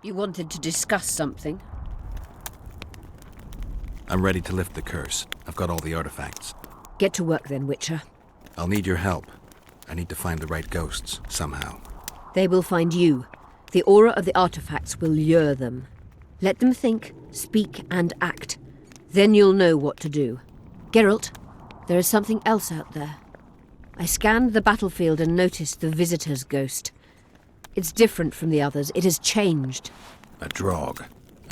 You wanted to discuss something? I'm ready to lift the curse. I've got all the artifacts. Get to work then, Witcher. I'll need your help. I need to find the right ghosts, somehow. They will find you. The aura of the artifacts will lure them. Let them think, speak, and act. Then you'll know what to do. Geralt, there is something else out there. I scanned the battlefield and noticed the Visitor's ghost. It's different from the others. It has changed. A Draug.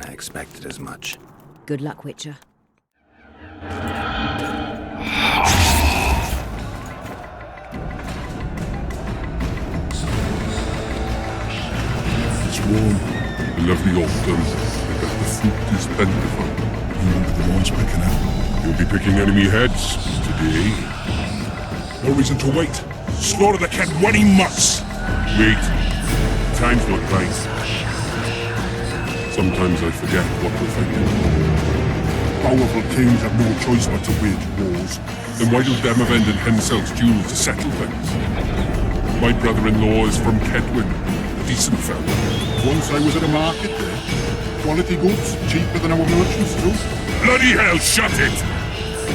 I expected as much. Good luck, Witcher. It's warm. I love the autumn. I bet the fruit is plentiful. You won't be the ones picking it. You'll be picking enemy heads today. No reason to wait. Slaughter the Kedwenny mutts! Wait. Time's not right. Sometimes I forget what we're fighting. Powerful kings have no choice but to wage wars. Then why do Demavend and Henselt's duels to settle things? My brother-in-law is from Kedwen, a decent fellow. Once I was at a market there. Quality goods, cheaper than our merchants do. Bloody hell, shut it!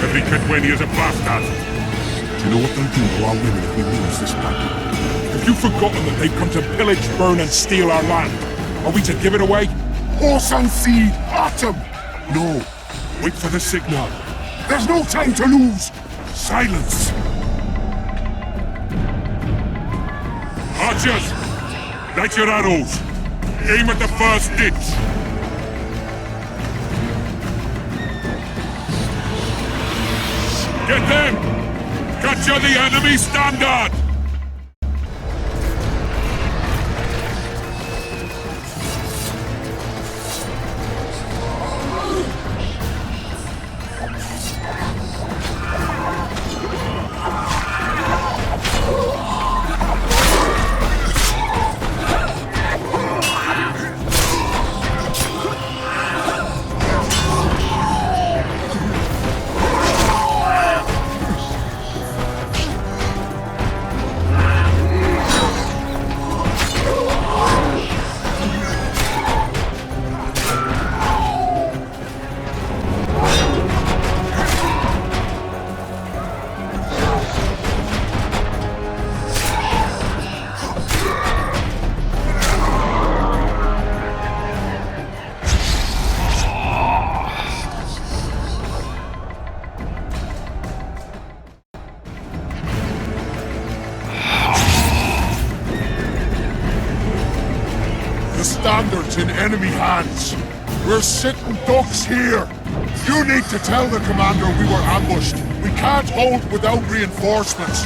Every Kedwenny is a bastard. Do you know what they'll do to our women if we lose this battle? Have you forgotten that they've come to pillage, burn, and steal our land? Are we to give it away? Horse and seed, autumn! No. Wait for the signal. There's no time to lose! Silence! Archers! Light your arrows! Aim at the first ditch! Get them! Capture the enemy standard! Standards in enemy hands. We're sitting ducks here. You need to tell the commander we were ambushed. We can't hold without reinforcements.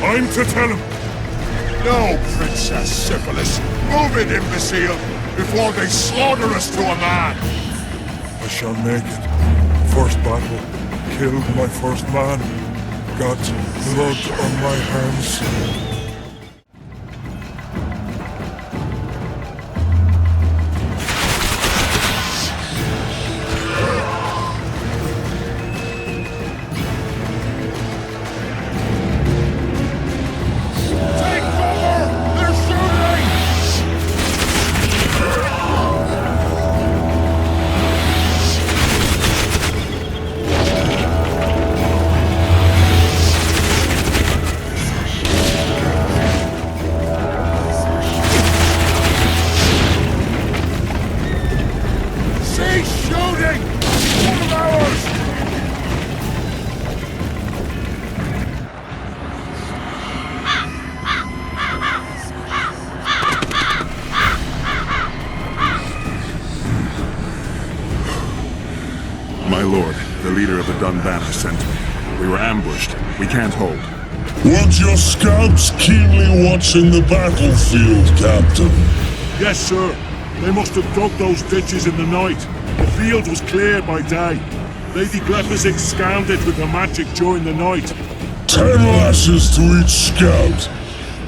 I'm to tell him. No, Princess Syphilis. Move it, imbecile, before they slaughter us to a man. I shall make it. First battle. Killed my first man. Got blood on my hands. My lord, the leader of the Dunban has sent me. We were ambushed. We can't hold. Weren't your scouts keenly watching the battlefield, Captain? Yes, sir. They must have dug those ditches in the night. The field was cleared by day. Lady Glephisic scanned it with her magic during the night. 10 lashes to each scout.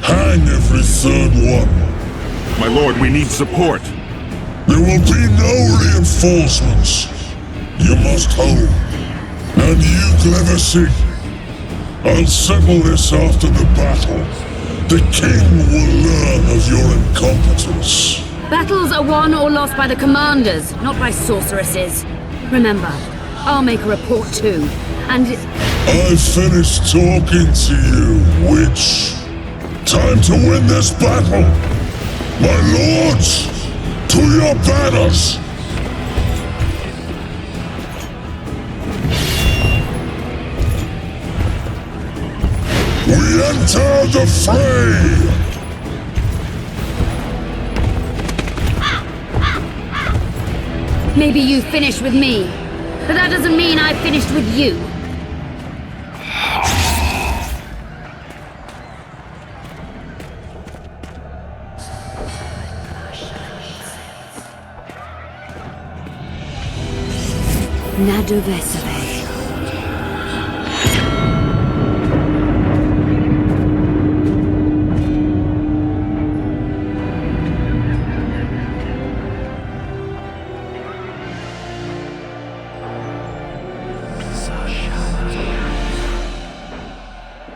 Hang every third one. My lord, we need support. There will be no reinforcements. You must hold. And you, Glephisic, I'll settle this after the battle. The king will learn of your incompetence. Battles are won or lost by the commanders, not by sorceresses. Remember, I'll make a report too, and... I finished talking to you, witch. Time to win this battle. My lords, to your banners! We enter the fray! Maybe you finish with me, but that doesn't mean I finished with you. Nadovesave.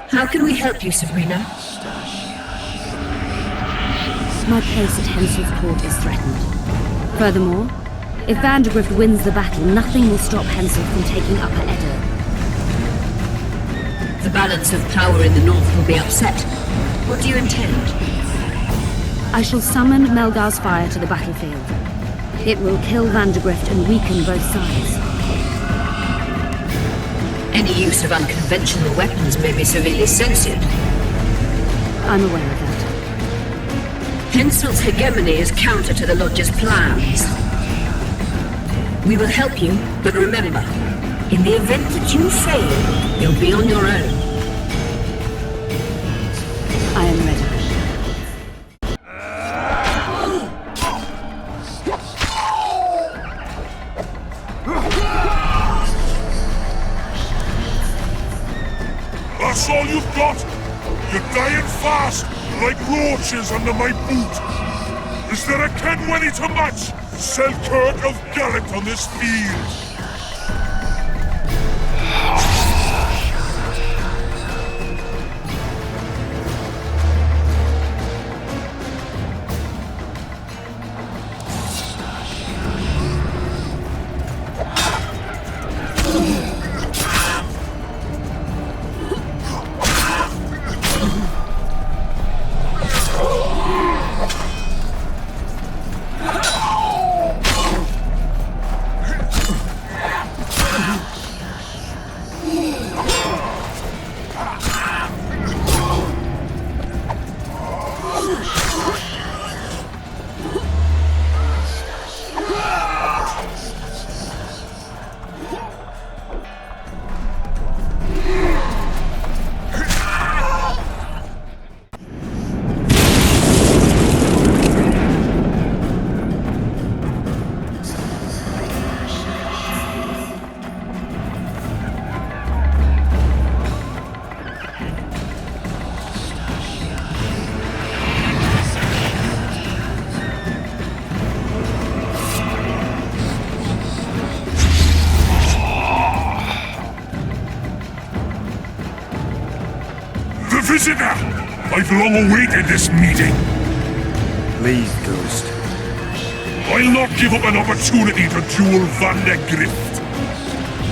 How can we help you, Sabrina? My place at Hensel's court is threatened. Furthermore, if Vandergrift wins the battle, nothing will stop Hensel from taking Upper Edda. The balance of power in the north will be upset. What do you intend? I shall summon Melgar's fire to the battlefield. It will kill Vandergrift and weaken both sides. Any use of unconventional weapons may be severely censored. I'm aware of that. Hensel's hegemony is counter to the Lodge's plans. We will help you, but remember, in the event that you fail, you'll be on your own. I am ready. That's all you've got? You're dying fast, like roaches under my boot. Is there a Kenwelly to match Selkirk of Garrett on this field? Visitor! I've long awaited this meeting. Leave, Ghost. I'll not give up an opportunity to duel Vandergrift.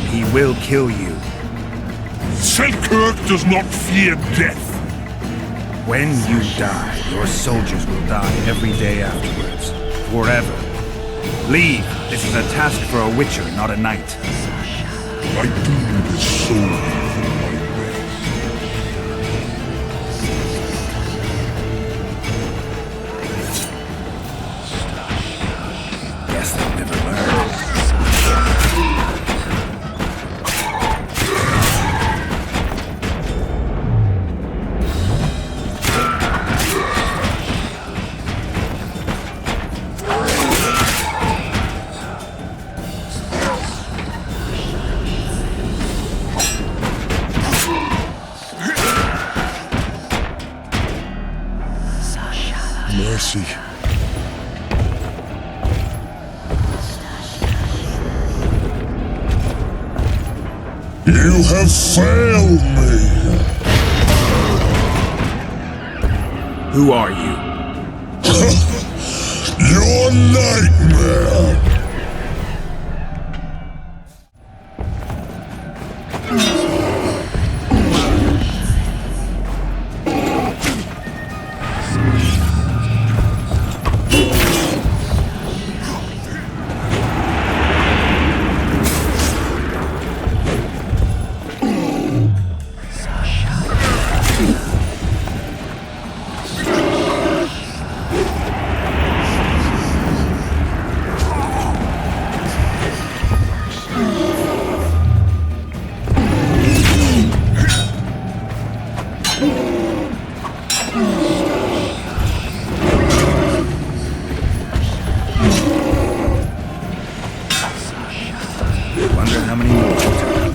He will kill you. Selkirk does not fear death. When you die, your soldiers will die every day afterwards. Forever. Leave. This is a task for a witcher, not a knight. I do this solely for my way. Guess they'll never learn. Mercy. You have failed me. Who are you? Your your nightmare! Wonder how many more will turn up.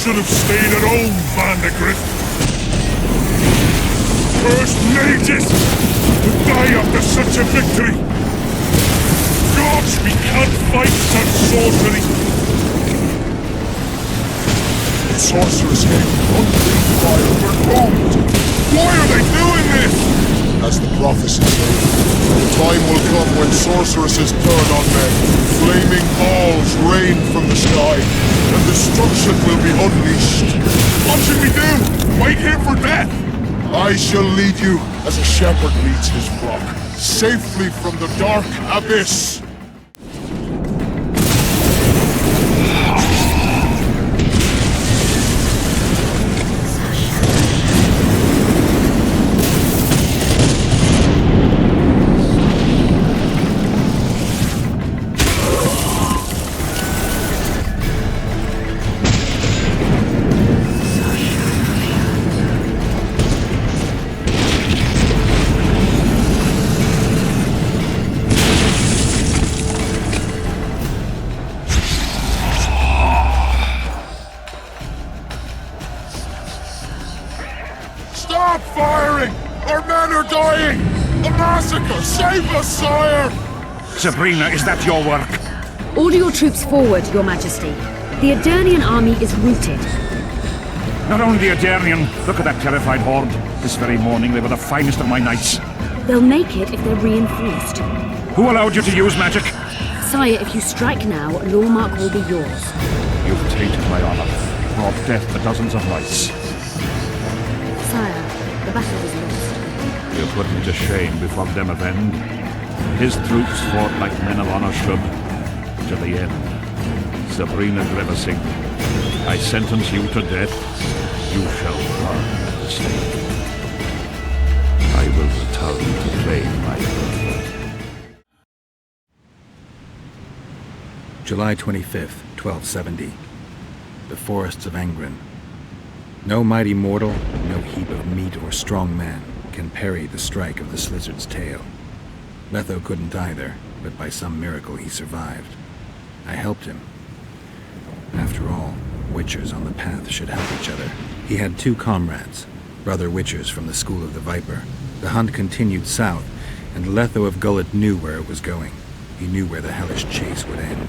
Should have stayed at home, Vandergrift. First mages to die after such a victory. Gods, we can't fight such sorcery. The sorceress gave unleashed fire. We're doomed. Why are they doing this? As the prophecy said, the time will come when sorceresses turn on men. Flaming balls rain from the sky, and destruction will be unleashed. What should we do? Wait here for death? I shall lead you as a shepherd leads his flock, safely from the dark abyss. Stop firing! Our men are dying! A massacre! Save us, sire! Sabrina, is that your work? Order your troops forward, Your Majesty. The Adernian army is routed. Not only the Adernian, look at that terrified horde. This very morning they were the finest of my knights. They'll make it if they're reinforced. Who allowed you to use magic? Sire, if you strike now, Lawmark will be yours. You've tainted my honor, brought death to dozens of knights. Sire, the battle is lost. You put me to shame before Demavend. His troops fought like men of honor should, to the end. Sabrina Grevesing, I sentence you to death. You shall burn at the stake. I will return to claim my birthright. July 25th, 1270. The forests of Angren. No mighty mortal, no heap of meat or strong man can parry the strike of the Slizzard's tail. Letho couldn't either, but by some miracle he survived. I helped him. After all, Witchers on the path should help each other. He had two comrades, brother Witchers from the School of the Viper. The hunt continued south, and Letho of Gullet knew where it was going. He knew where the hellish chase would end.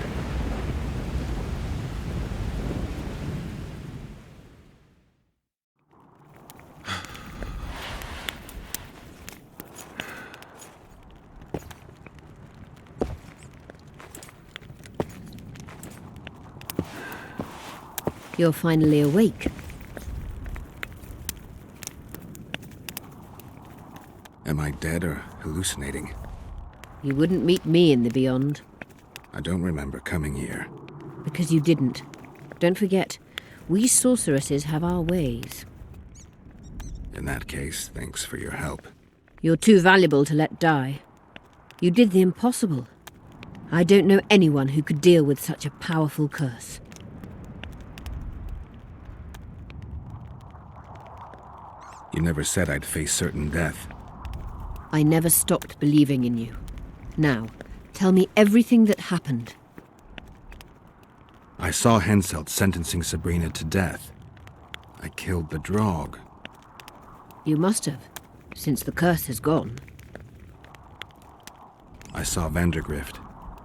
You're finally awake. Am I dead or hallucinating? You wouldn't meet me in the beyond. I don't remember coming here. Because you didn't. Don't forget, we sorceresses have our ways. In that case, thanks for your help. You're too valuable to let die. You did the impossible. I don't know anyone who could deal with such a powerful curse. You never said I'd face certain death. I never stopped believing in you. Now, tell me everything that happened. I saw Henselt sentencing Sabrina to death. I killed the Draug. You must have, since the curse has gone. I saw Vandergrift.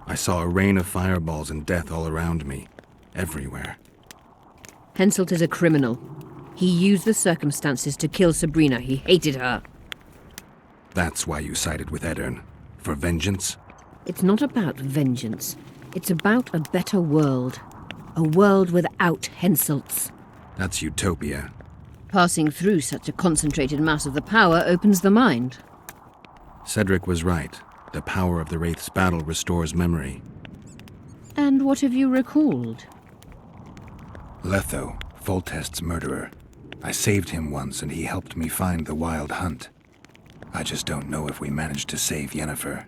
I saw a rain of fireballs and death all around me. Everywhere. Henselt is a criminal. He used the circumstances to kill Sabrina. He hated her. That's why you sided with Eddern. For vengeance? It's not about vengeance. It's about a better world. A world without Henselts. That's utopia. Passing through such a concentrated mass of the power opens the mind. Cedric was right. The power of the Wraith's battle restores memory. And what have you recalled? Letho, Foltest's murderer. I saved him once and he helped me find the Wild Hunt. I just don't know if we managed to save Yennefer.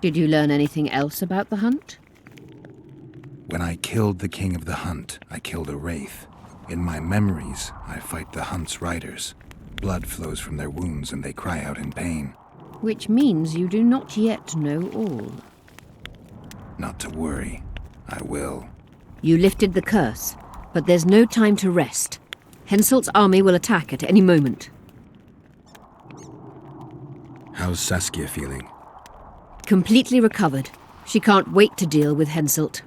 Did you learn anything else about the hunt? When I killed the King of the Hunt, I killed a Wraith. In my memories, I fight the Hunt's riders. Blood flows from their wounds and they cry out in pain. Which means you do not yet know all. Not to worry. I will. You lifted the curse, but there's no time to rest. Henselt's army will attack at any moment. How's Saskia feeling? Completely recovered. She can't wait to deal with Henselt.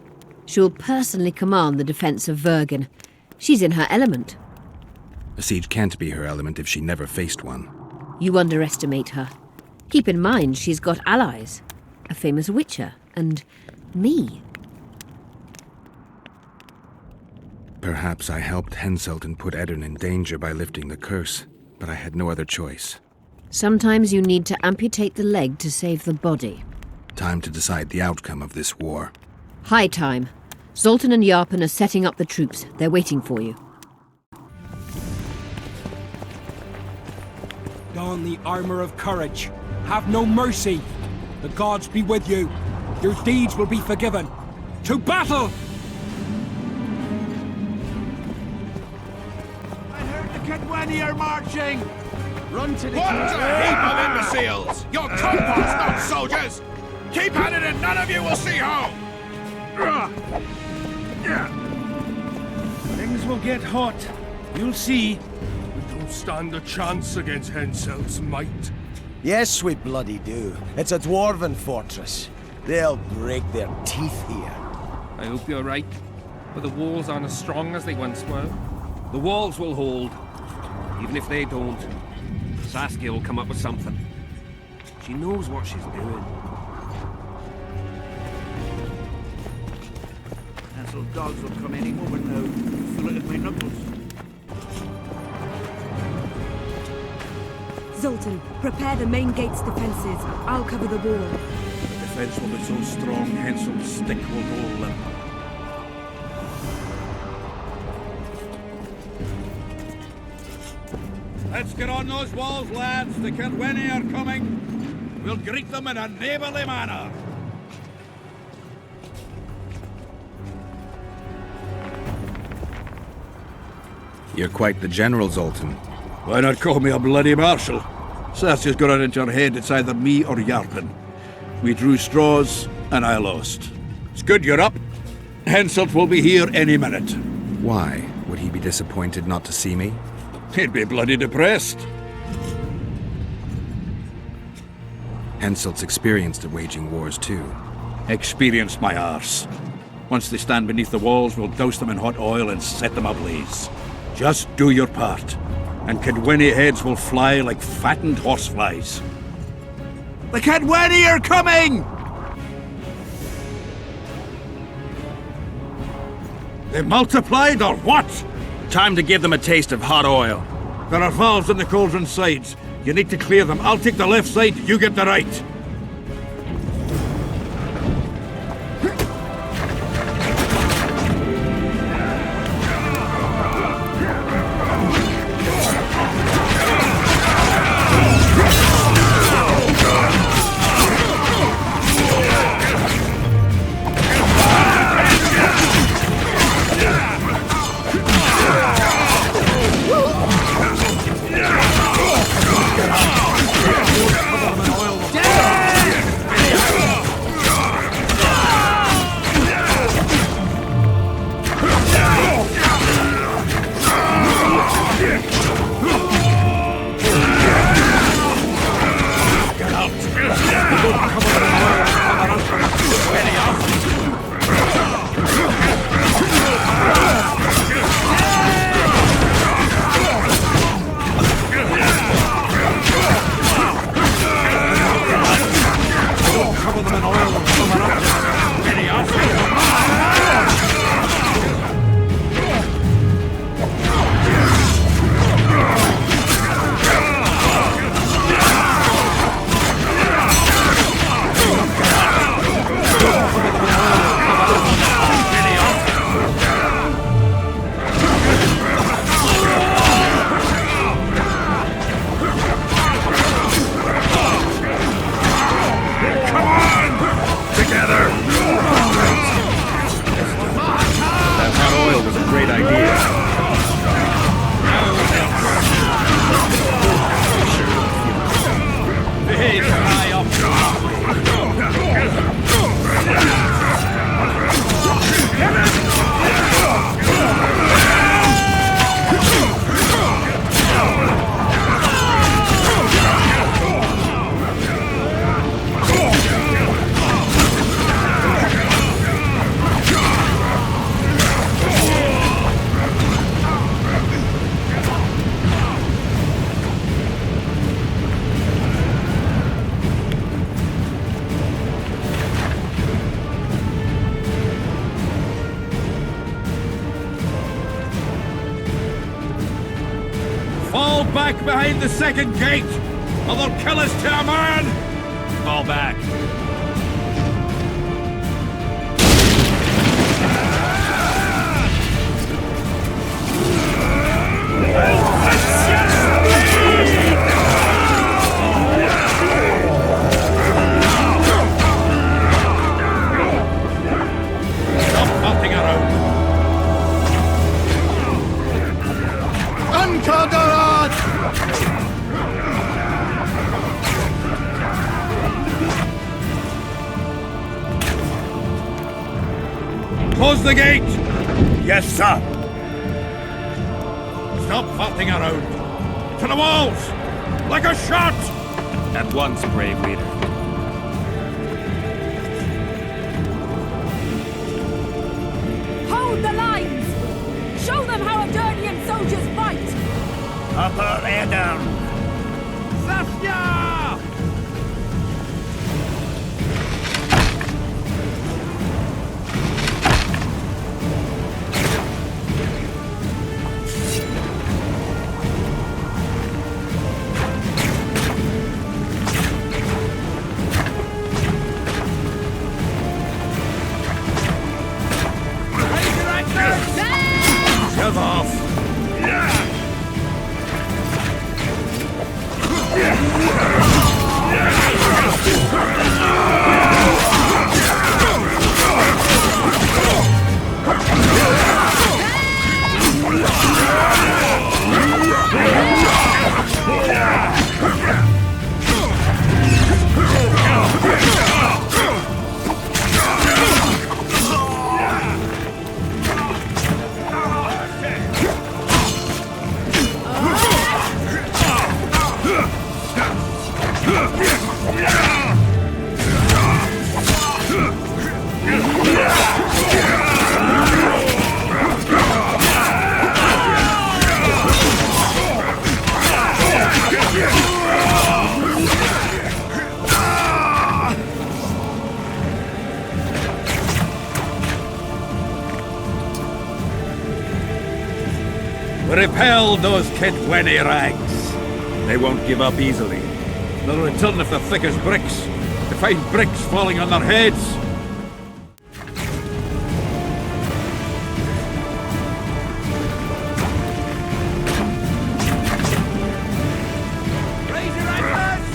She'll personally command the defense of Vergen. She's in her element. A siege can't be her element if she never faced one. You underestimate her. Keep in mind she's got allies. A famous witcher, and me. Perhaps I helped Henselt and put Eddern in danger by lifting the curse, but I had no other choice. Sometimes you need to amputate the leg to save the body. Time to decide the outcome of this war. High time. Zoltan and Yarpen are setting up the troops. They're waiting for you. Don the armor of courage. Have no mercy. The gods be with you. Your deeds will be forgiven. To battle! I heard the Kedweni are marching! Run to the What a heap of imbeciles! You're compost, not soldiers! Keep at it and none of you will see home! Things will get hot. You'll see. We don't stand a chance against Henselt's might. Yes, we bloody do. It's a dwarven fortress. They'll break their teeth here. I hope you're right, but the walls aren't as strong as they once were. The walls will hold. Even if they don't, Saskia will come up with something. She knows what she's doing. Hansel dogs will come any moment now. Feel it in my knuckles. Zoltan, prepare the main gate's defenses. I'll cover the wall. The defense will be so strong, Henselt's stick will go limp. Let's get on those walls, lads. The Kedweni are coming. We'll greet them in a neighbourly manner. You're quite the general, Zoltan. Why not call me a bloody marshal? Saskia's got it into her head it's either me or Yarpen. We drew straws, and I lost. It's good you're up. Henselt will be here any minute. Why? Would he be disappointed not to see me? He'd be bloody depressed. Henselt's experienced at waging wars too. Experienced my arse. Once they stand beneath the walls, we'll douse them in hot oil and set them ablaze. Just do your part, and Kedweni heads will fly like fattened horseflies. The Kedweni are coming! They multiplied or what? Time to give them a taste of hot oil. There are valves in the cauldron sides. You need to clear them. I'll take the left side, you get the right. Fall back behind the second gate, or they'll kill us to a man! Fall back. Stop farting around. Unconquered! Close the gate! Yes, sir. Stop farting around. To the walls! Like a shot! At once, brave leader. Hold the lines! Show them how Adernian soldiers fight! Upper Edern! Saskia! Shove off! Repel those Kedweni rags. They won't give up easily. They'll return if they're thick as bricks, to find bricks falling on their heads. Raise your rifles!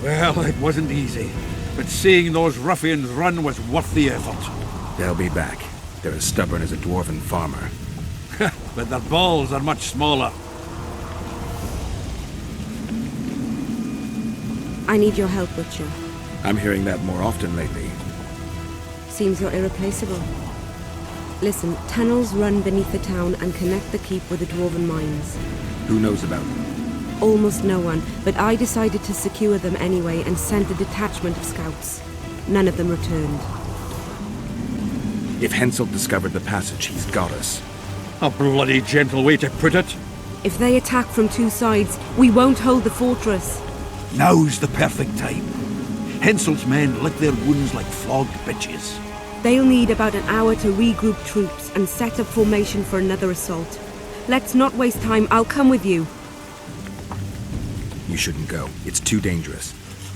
Well, it wasn't easy, but seeing those ruffians run was worth the effort. They'll be back. They're as stubborn as a dwarven farmer. But their balls are much smaller. I need your help, Butcher. I'm hearing that more often lately. Seems you're irreplaceable. Listen, tunnels run beneath the town and connect the keep with the dwarven mines. Who knows about them? Almost no one, but I decided to secure them anyway and sent a detachment of scouts. None of them returned. If Henselt discovered the passage, he's got us. A bloody gentle way to put it. If they attack from two sides, we won't hold the fortress. Now's the perfect time. Henselt's men lick their wounds like flogged bitches. They'll need about an hour to regroup troops and set up formation for another assault. Let's not waste time. I'll come with you. You shouldn't go. It's too dangerous.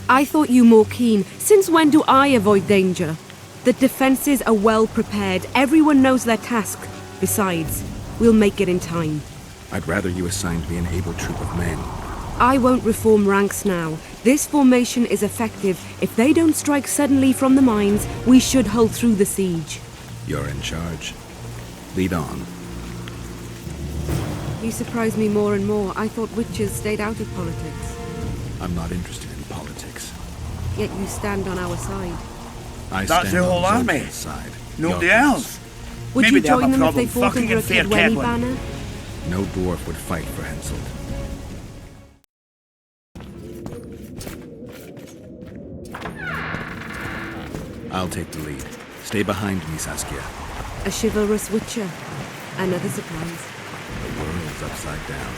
I thought you more keen. Since when do I avoid danger? The defenses are well prepared. Everyone knows their task. Besides, we'll make it in time. I'd rather you assigned me an able troop of men. I won't reform ranks now. This formation is effective. If they don't strike suddenly from the mines, we should hold through the siege. You're in charge. Lead on. You surprise me more and more. I thought witches stayed out of politics. I'm not interested in politics. Yet you stand on our side. That's the whole army. Side. Nobody else. Would Maybe you they have join a them if they problem fought fucking under a in Fair Kedweni Kedwen. banner? No dwarf would fight for Henselt. I'll take the lead. Stay behind me, Saskia. A chivalrous witcher. Another surprise. The world's upside down.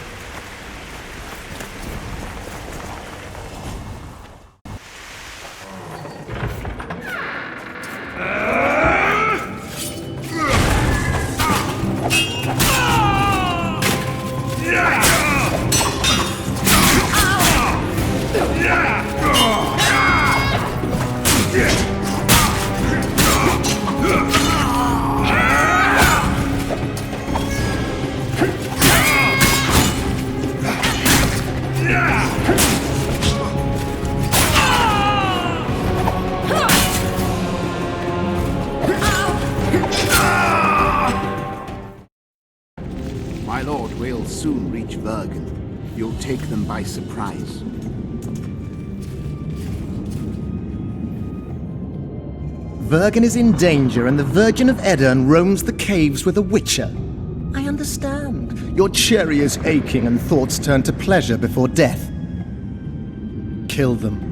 My lord, we'll soon reach Vergen. You'll take them by surprise. Vergen is in danger and the Virgin of Edirn roams the caves with a witcher. I understand. Your cherry is aching and thoughts turn to pleasure before death. Kill them.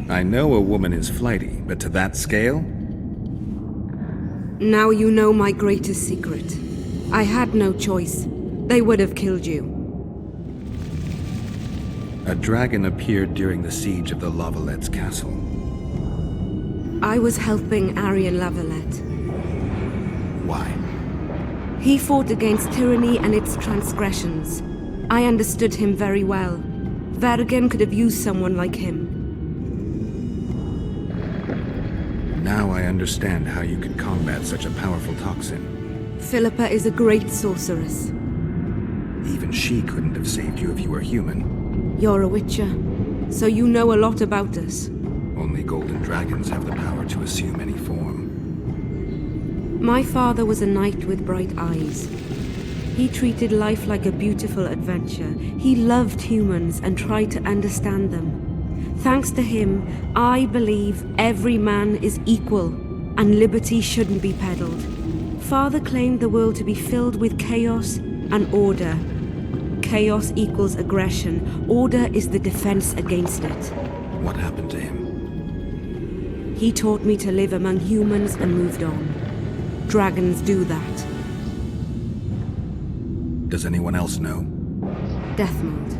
I know a woman is flighty, but to that scale? Now you know my greatest secret. I had no choice. They would have killed you. A dragon appeared during the siege of the Lavalets castle. I was helping Aryan Lavalette. Why? He fought against tyranny and its transgressions. I understood him very well. Vergen could have used someone like him. Now I understand how you could combat such a powerful toxin. Philippa is a great sorceress. Even she couldn't have saved you if you were human. You're a witcher, so you know a lot about us. Only golden dragons have the power to assume any form. My father was a knight with bright eyes. He treated life like a beautiful adventure. He loved humans and tried to understand them. Thanks to him, I believe every man is equal and liberty shouldn't be peddled. Father claimed the world to be filled with chaos and order. Chaos equals aggression. Order is the defense against it. What happened to him? He taught me to live among humans and moved on. Dragons do that. Does anyone else know? Deathmold.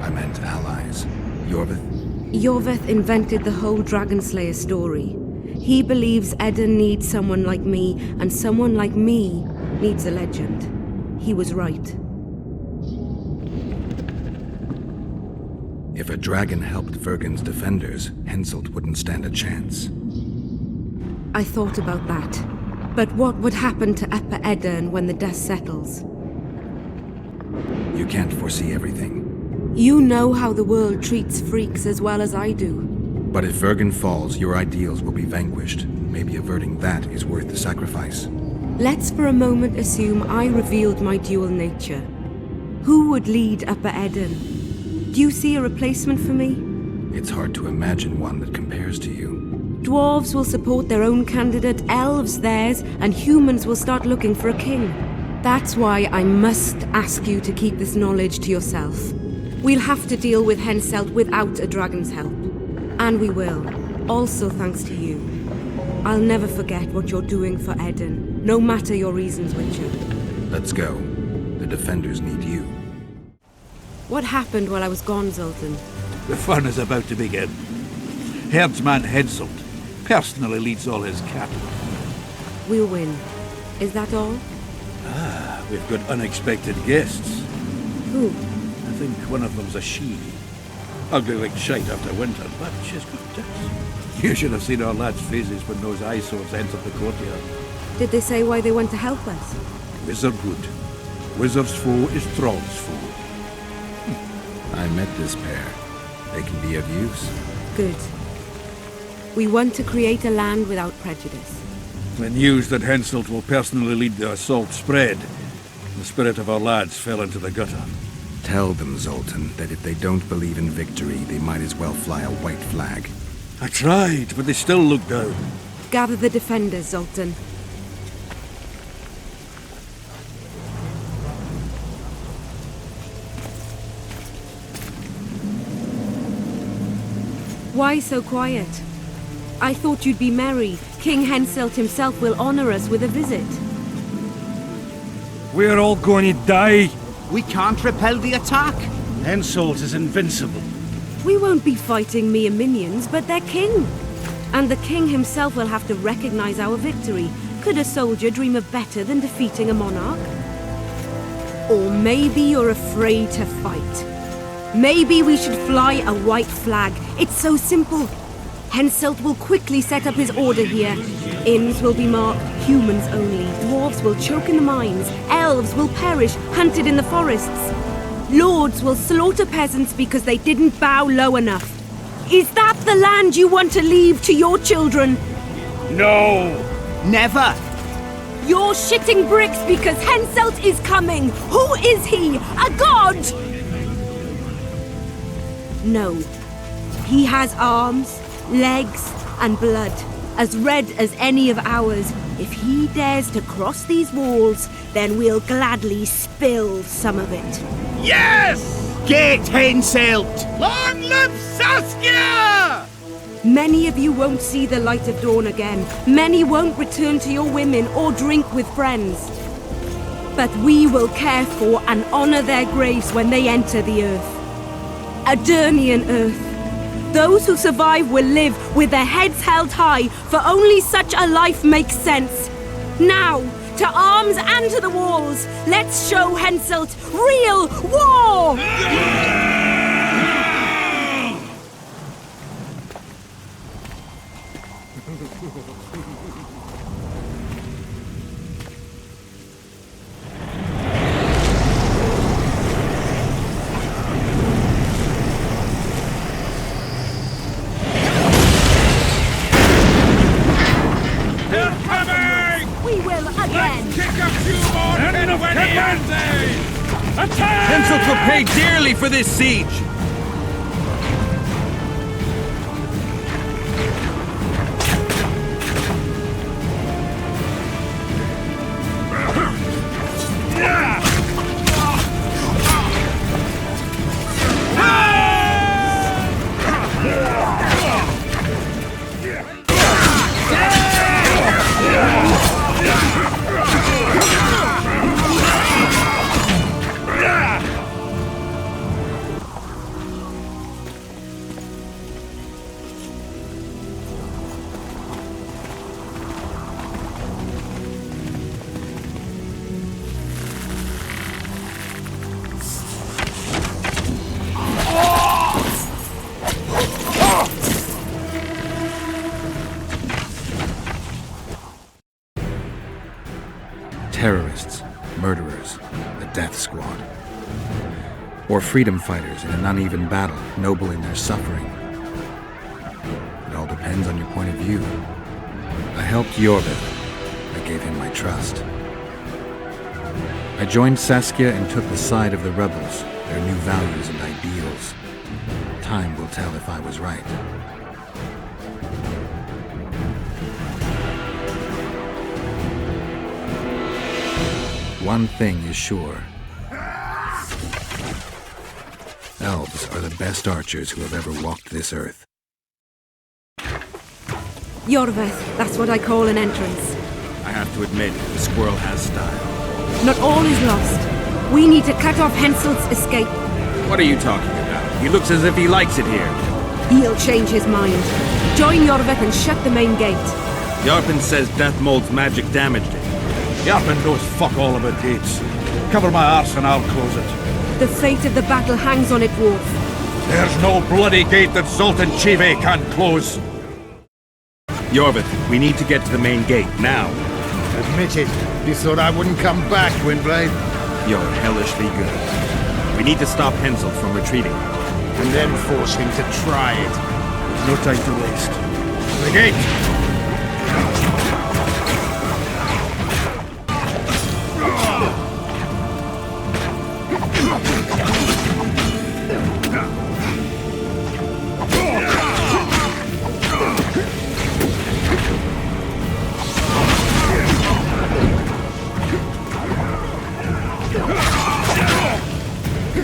I meant allies. Yorvith? Yorvith invented the whole Dragonslayer story. He believes Eden needs someone like me, and someone like me needs a legend. He was right. If a dragon helped Vergen's defenders, Henselt wouldn't stand a chance. I thought about that. But what would happen to Upper Edirn when the dust settles? You can't foresee everything. You know how the world treats freaks as well as I do. But if Vergen falls, your ideals will be vanquished. Maybe averting that is worth the sacrifice. Let's for a moment assume I revealed my dual nature. Who would lead Upper Edirn? Do you see a replacement for me? It's hard to imagine one that compares to you. Dwarves will support their own candidate, elves theirs, and humans will start looking for a king. That's why I must ask you to keep this knowledge to yourself. We'll have to deal with Henselt without a dragon's help. And we will, also thanks to you. I'll never forget what you're doing for Eden, no matter your reasons, Witcher. Let's go. The defenders need you. What happened while I was gone, Zoltan? The fun is about to begin. Herdsman Henselt personally leads all his cattle. We'll win. Is that all? We've got unexpected guests. Who? I think one of them's a she. Ugly like shite after winter, but she's good tits. You should have seen our lads' faces when those eyesores entered the courtyard. Did they say why they went to help us? Wizard good. Wizard's foe is Thrall's foe. I met this pair. They can be of use. Good. We want to create a land without prejudice. The news that Henselt will personally lead the assault spread. The spirit of our lads fell into the gutter. Tell them, Zoltan, that if they don't believe in victory, they might as well fly a white flag. I tried, but they still look down. Gather the defenders, Zoltan. Why so quiet? I thought you'd be merry. King Henselt himself will honor us with a visit. We're all going to die. We can't repel the attack. Henselt is invincible. We won't be fighting mere minions, but their king. And the king himself will have to recognize our victory. Could a soldier dream of better than defeating a monarch? Or maybe you're afraid to fight. Maybe we should fly a white flag. It's so simple. Henselt will quickly set up his order here. Inns will be marked humans only. Dwarves will choke in the mines. Elves will perish, hunted in the forests. Lords will slaughter peasants because they didn't bow low enough. Is that the land you want to leave to your children? No! Never! You're shitting bricks because Henselt is coming! Who is he? A god? No. He has arms, legs, and blood, as red as any of ours. If he dares to cross these walls, then we'll gladly spill some of it. Yes! Get Henselt! Long live Saskia! Many of you won't see the light of dawn again. Many won't return to your women or drink with friends. But we will care for and honor their graves when they enter the earth. Adernian earth. Those who survive will live with their heads held high, for only such a life makes sense. Now, to arms and to the walls, let's show Henselt real war! Henselt will pay dearly for this siege! or freedom fighters in an uneven battle, noble in their suffering. It all depends on your point of view. I helped Yorvith. I gave him my trust. I joined Saskia and took the side of the rebels, their new values and ideals. Time will tell if I was right. One thing is sure. Elves are the best archers who have ever walked this earth. Yorvith, that's what I call an entrance. I have to admit, the squirrel has style. Not all is lost. We need to cut off Henselt's escape. What are you talking about? He looks as if he likes it here. He'll change his mind. Join Yorvith and shut the main gate. Yarpen says Deathmold's magic damaged it. Yarpen knows fuck all about gates. Cover my arse and I'll close it. The fate of the battle hangs on it, Dwarf. There's no bloody gate that Zoltan Chive can't close. Yorvith, we need to get to the main gate, now. Admit it. You thought I wouldn't come back, Windblade? You're hellishly good. We need to stop Henselt from retreating. And then force him to try it. No time to waste. The gate!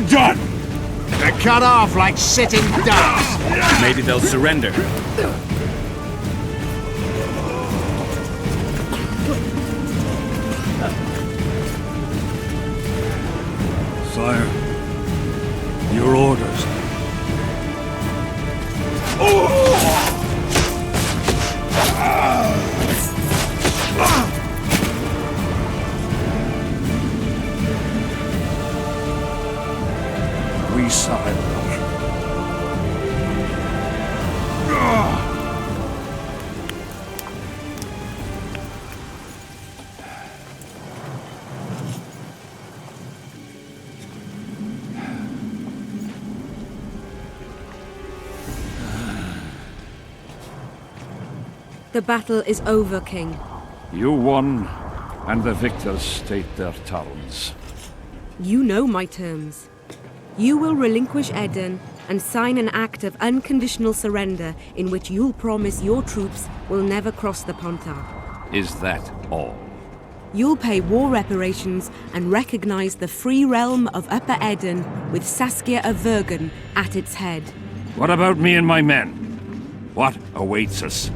Done! They're cut off like sitting ducks. Maybe they'll surrender. Sire, your orders. We surrender. The battle is over, King. You won, and the victors state their terms. You know my terms. You will relinquish Eden and sign an act of unconditional surrender in which you'll promise your troops will never cross the Pontar. Is that all? You'll pay war reparations and recognize the free realm of Upper Eden with Saskia of Vergen at its head. What about me and my men? What awaits us?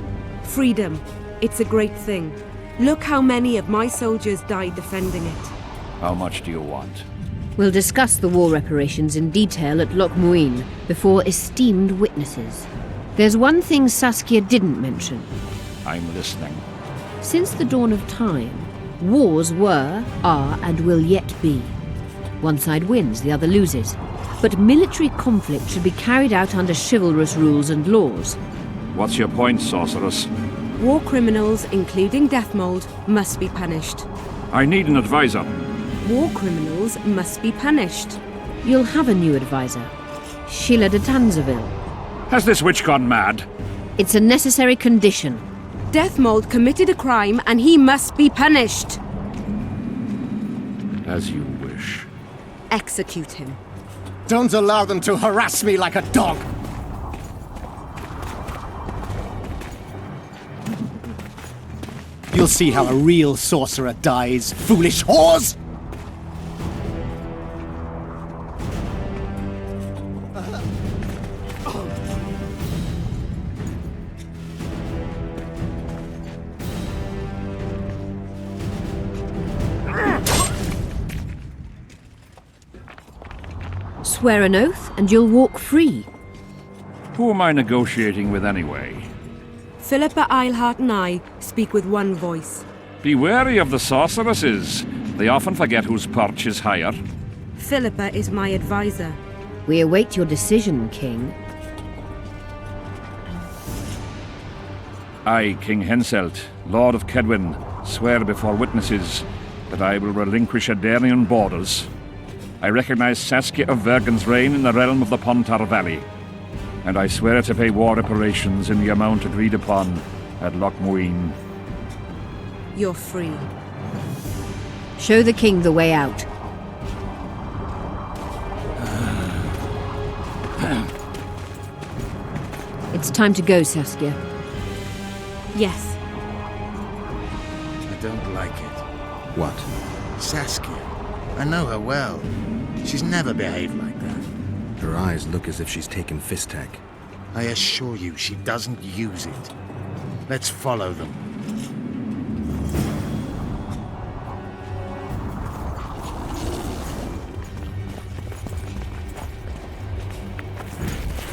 Freedom. It's a great thing. Look how many of my soldiers died defending it. How much do you want? We'll discuss the war reparations in detail at Loch Muin before esteemed witnesses. There's one thing Saskia didn't mention. I'm listening. Since the dawn of time, wars were, are, and will yet be. One side wins, the other loses. But military conflict should be carried out under chivalrous rules and laws. What's your point, sorceress? War criminals, including Deathmold, must be punished. I need an advisor. War criminals must be punished. You'll have a new advisor. Sheila de Tanzaville. Has this witch gone mad? It's a necessary condition. Deathmold committed a crime and he must be punished. As you wish. Execute him. Don't allow them to harass me like a dog! You'll see how a real sorcerer dies, foolish whores! Swear an oath and you'll walk free. Who am I negotiating with anyway? Philippa Eilhart and I speak with one voice. Be wary of the sorceresses. They often forget whose perch is higher. Philippa is my advisor. We await your decision, King. I, King Henselt, Lord of Kedwin, swear before witnesses that I will relinquish Adarian borders I recognize Saskia of Vergen's reign in the realm of the Pontar Valley, and I swear to pay war reparations in the amount agreed upon at Loch Muin. You're free. Show the king the way out. It's time to go, Saskia. Yes. I don't like it. What? Saskia. I know her well. She's never behaved like that. Her eyes look as if she's taken Fistek. I assure you, she doesn't use it. Let's follow them.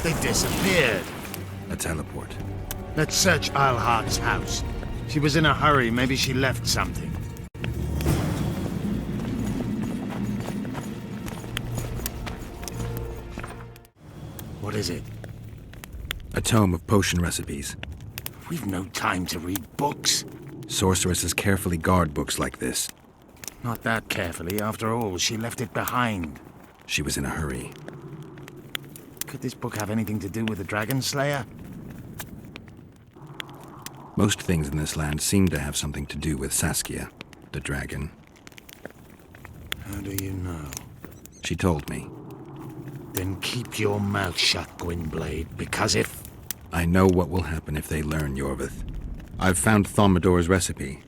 They disappeared. A teleport. Let's search Eilhart's house. She was in a hurry. Maybe she left something. What is it? A tome of potion recipes. We've no time to read books. Sorceresses carefully guard books like this. Not that carefully. After all, she left it behind. She was in a hurry. Could this book have anything to do with the Dragon Slayer? Most things in this land seem to have something to do with Saskia, the dragon. How do you know? She told me. Then keep your mouth shut, Gwynblade, because if... I know what will happen if they learn, Yorvith. I've found Thomidor's recipe.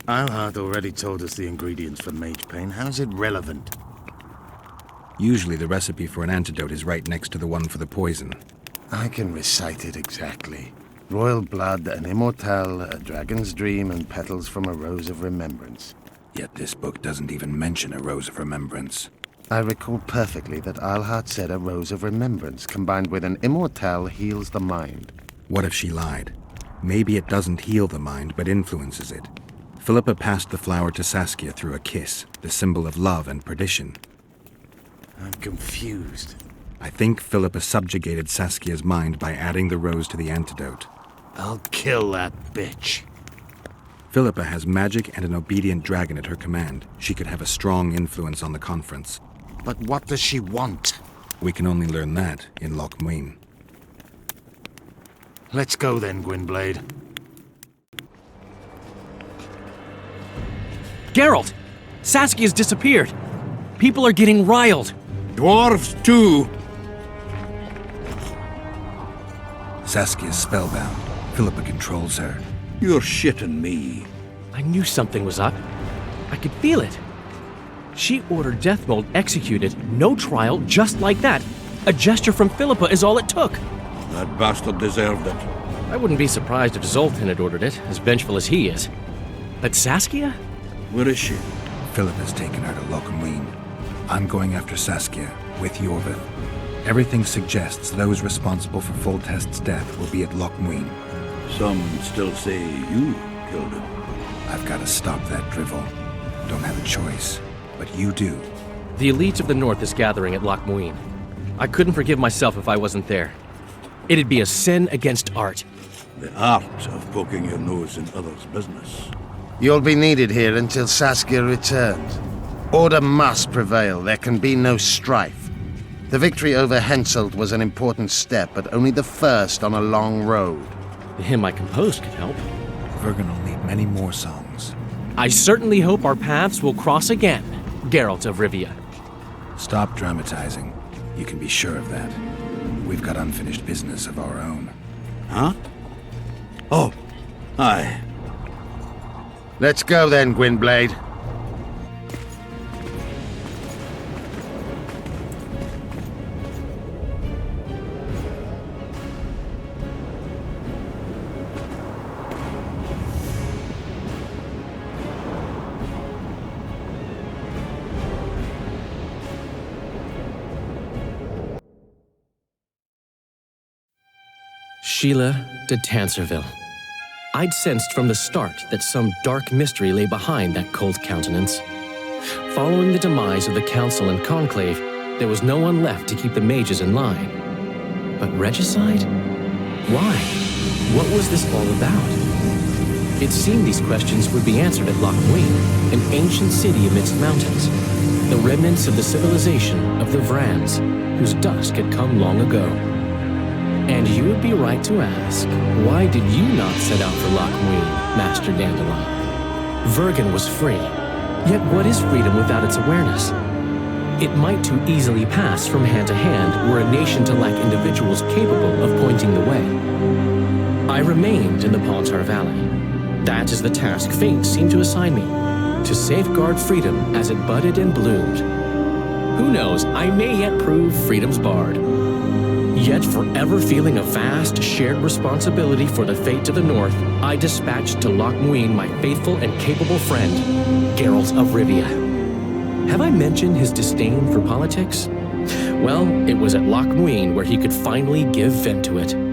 Eilhart already told us the ingredients for mage pain. How's it relevant? Usually the recipe for an antidote is right next to the one for the poison. I can recite it exactly. Royal blood, an immortal, a dragon's dream, and petals from a rose of remembrance. Yet this book doesn't even mention a rose of remembrance. I recall perfectly that Eilhart said a rose of remembrance combined with an immortal heals the mind. What if she lied? Maybe it doesn't heal the mind, but influences it. Philippa passed the flower to Saskia through a kiss, the symbol of love and perdition. I'm confused. I think Philippa subjugated Saskia's mind by adding the rose to the antidote. I'll kill that bitch. Philippa has magic and an obedient dragon at her command. She could have a strong influence on the conference. But what does she want? We can only learn that in Loch Muin. Let's go then, Gwynblade. Geralt! Saskia's disappeared! People are getting riled! Dwarves, too! Saskia's spellbound. Philippa controls her. You're shitting me. I knew something was up. I could feel it. She ordered Deathmold executed, no trial, just like that. A gesture from Philippa is all it took. That bastard deserved it. I wouldn't be surprised if Zoltan had ordered it, as vengeful as he is. But Saskia? Where is she? Philippa's taken her to Loch Muin. I'm going after Saskia, with Yorvith. Everything suggests those responsible for Foltest's death will be at Loch Muin. Some still say you killed him. I've got to stop that drivel. Don't have a choice, but you do. The elite of the North is gathering at Loch Muin. I couldn't forgive myself if I wasn't there. It'd be a sin against art. The art of poking your nose in others' business. You'll be needed here until Saskia returns. Order must prevail. There can be no strife. The victory over Henselt was an important step, but only the first on a long road. The hymn I composed could help. Vergen will need many more songs. I certainly hope our paths will cross again, Geralt of Rivia. Stop dramatizing. You can be sure of that. We've got unfinished business of our own. Huh? Oh, aye. Let's go then, Gwynblade. Sheila de Tanserville. I'd sensed from the start that some dark mystery lay behind that cold countenance. Following the demise of the Council and Conclave, there was no one left to keep the mages in line. But regicide? Why? What was this all about? It seemed these questions would be answered at Loch Muin, an ancient city amidst mountains, the remnants of the civilization of the Vrans, whose dusk had come long ago. And you would be right to ask, why did you not set out for Loch Muin, Master Dandelion? Vergen was free, yet what is freedom without its awareness? It might too easily pass from hand to hand were a nation to lack individuals capable of pointing the way. I remained in the Pontar Valley. That is the task fate seemed to assign me, to safeguard freedom as it budded and bloomed. Who knows, I may yet prove freedom's bard. Yet forever feeling a vast, shared responsibility for the fate to the north, I dispatched to Loch Muin my faithful and capable friend, Geralt of Rivia. Have I mentioned his disdain for politics? Well, it was at Loch Muin where he could finally give vent to it.